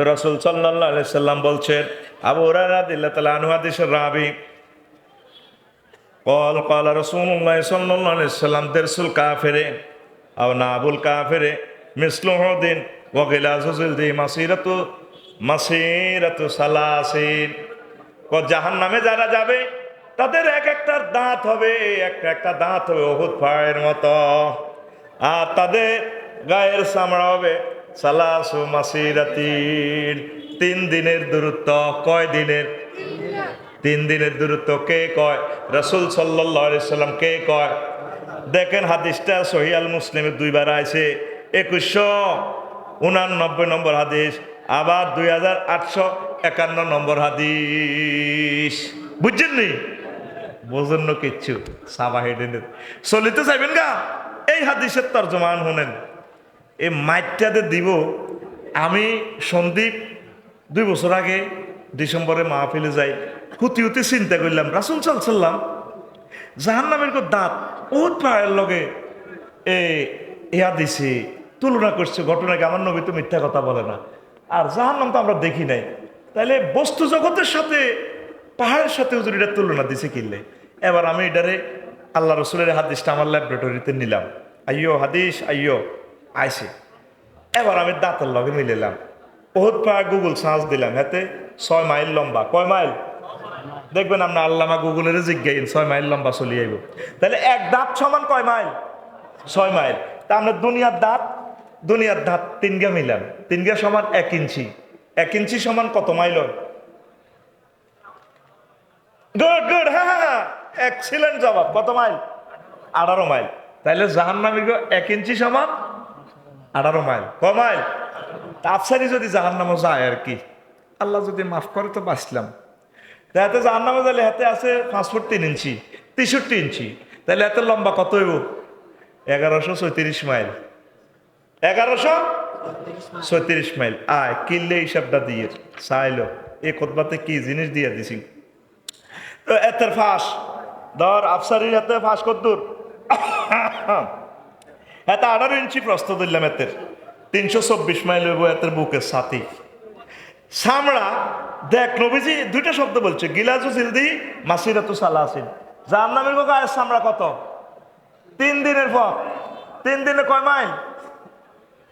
তো রাসূল সাল্লাল্লাহু আলাইহি সাল্লাম বলছেন, আবু হুরায়রা রাদিয়াল্লাহু তাআলা আনহু হাদিসের রাবী, قال قال رسول الله صلى الله عليه وسلم درس الكافر أو ناب الكافر مثل عود وغلاظ جلده مسيرة سلاسل। জাহান্নামে যারা যাবে তাদের এক একটা দাঁত হবে, একটা দাঁত হবে উহুদ পাহাড়ের মতো, আর তাদের গায়ের চামড়া হবে সালাসু মাসিরাতিন, 3 দিনের দূরত্ব। কয় দিনের? 3 দিনের দূরত্ব। কে কয়? রাসূল সাল্লাল্লাহু আলাইহি সাল্লাম। কে কয়? দেখেন হাদিসটা সহিহ আল মুসলিমে 2 বার আছে, 2189 নম্বর হাদিস, আবার 2851 নম্বর হাদিস। বুঝছেন নি? বোঝেন না কিচ্ছু, সাবা হেডেন চলিতে চাইবেন গা। এই হাদিসের তর্জমান শুনেন, এই মাইটটাতে দিব। আমি সন্দীপ 2 বছর আগে ডিসেম্বরে মাহফিলে যাই, হুতি চিন্তা করলাম রাসূল সাল্লাল্লাহু আলাইহি সাল্লাম জাহান্নামের দাঁত উহুদ পাহাড়ের লগে ইয়া দিছে, তুলনা করছে ঘটনাকে। আমার নবী তো মিথ্যা কথা বলে না, আর জাহান্নাম তো আমরা দেখি নাই, তাহলে বস্তু জগতের সাথে পাহাড়ের সাথে হুজুর এটা তুলনা দিছে কিনলে। এবার আমি এটারে আল্লাহ রসুলের হাদিসটা আমার ল্যাবরেটরিতে নিলাম, আইয়ো হাদিস আইয়ো আইসে। এবার আমি দাঁতের লগে মিলালাম, উহুদ পাহাড় গুগল সার্চ দিলাম, হাতে 6 মাইল লম্বা। কয় মাইল? দেখবেন আপনার আল্লামা গুগলের জিজ্ঞাসা 6 মাইল লম্বা চলে আইব। তাহলে এক দাঁত সমান কয় মাইল? 6 মাইল। তা আমরা দুনিয়ার দাঁত 3 গা মিলাম, 3 গা সমান 1 ইঞ্চি। 1 ইঞ্চি সমান কত মাইল হয়? গুড, হ্যাঁ, এক্সিলেন্ট জবাব। কত মাইল? 18 মাইল। তাহলে জাহান্নামী 1 ইঞ্চি সমান 18 মাইল। কয় মাইল? আফসারি যদি জাহান্নামে যায় আর কি, আল্লাহ যদি মাফ করে তো বাঁচলাম। তাহলে জাহান্নামে গেলে হাতে আছে 5 ফুট 3 ইঞ্চি, 63 ইঞ্চি। তাহলে এত লম্বা কত হইব? 1134 মাইল। 1134 মাইল। আয় কিনলে হিসাবটা দিয়ে চাইলো এই খুতবাতে কি জিনিস দিয়ে দিছি। তো এতের ফাঁস ধর আফসারির হাতে ফাঁস কদ্দুর, এত 18 ইঞ্চি প্রস্ত দিলাম। এতের 324 মাইল হইব এতের বুকের সাথে। চামড়া দেখ, নবীজি 2টা শব্দ বলছে, গিলাজু জিলদি মাসিরাতু সালাসিন। জাহান্নামের গায়ের চামড়া কত? 3 দিনের পথ। 3 দিনে কয় মাইল?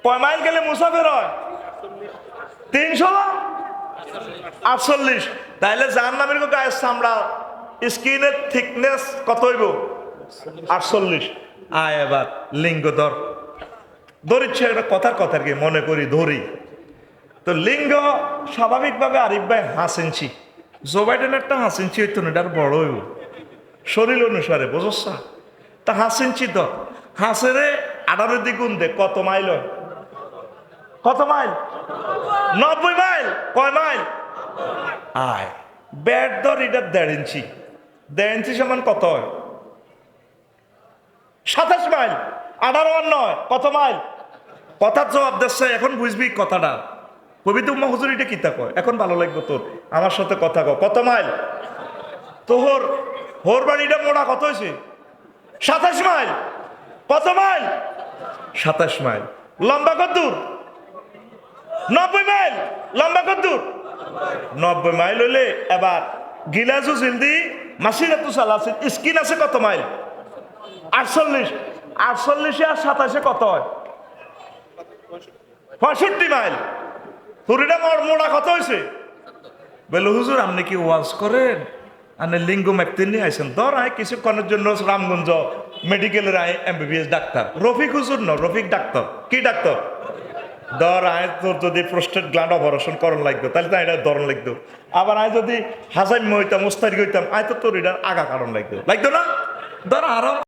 কয় মাইল গেলে মুসাফির হয়? 348। তাহলে জাহান্নামের গায়ের চামড়া স্কিনের থিকনেস কত হইব? 48। আয় এবার লিঙ্গ ধর, ধরিচ্ছে একটা কথার কি মনে করি ধরি। তো লিঙ্গ স্বাভাবিকভাবে আরিফ ভাই 5 ইঞ্চি, জো বাইডেনেরটা 5 ইঞ্চি হইতো না, এটা আর বড় হইব শরীর অনুসারে, বুঝছ? তা 5 ইঞ্চি তো হাঁসেরে 18 দিয়ে গুণ দে, কত মাইল হয়? কত মাইল? 90 মাইল। কয় মাইল? আয় ব্যাট ধর, এটা 1.5 ইঞ্চি। 1.5 ইঞ্চি সমান কত হয়? 27 মাইল। 18 আর 9 কত মাইল? কথার জবাব দিচ্ছে, এখন বুঝবি কথাটা। কবিতা উম্মা হুজুর এটা কিতা কয়, এখন ভালো লাগবে তোর, আমার সাথে কথা কয়। কত মাইল? তোর হোর বাড়িটা মোড়া কত হয়েছে? 27 মাইল। কত মাইল? 27 মাইল। লম্বা কত দূর? 90 মাইল। লম্বা কত দূর? 90 মাইল হইলে এবার গিলাজু জিলদি মাসিরাতু সালাসিন, স্কিন আছে কত মাইল? 48। 48 আর 27 কত হয়? 65 মাইল। তোরিটা মোড়া কত হয়েছে? বলে হুজুর আপনি কি ওয়াজ করেন? আপনি লিঙ্গ মেকতে নিয়ে আসেন। ধর আয় কিছুক্ষণের জন্য রামগঞ্জ মেডিকেলের আয় MBBS ডাক্তার রফিক হুজুর ন, রফিক ডাক্তার। কি ডাক্তার? ধর আয় তোর যদি প্রোস্টেট গ্ল্যান্ড অপারেশন করণ লাগতো, তাহলে তো এটা ধরন লাগতো। আবার আয় যদি হাজাইম হইতাম, মুস্তারিক হইতাম, আয় তো তোর এটার আগা কারণ লাগতো না। ধর আরো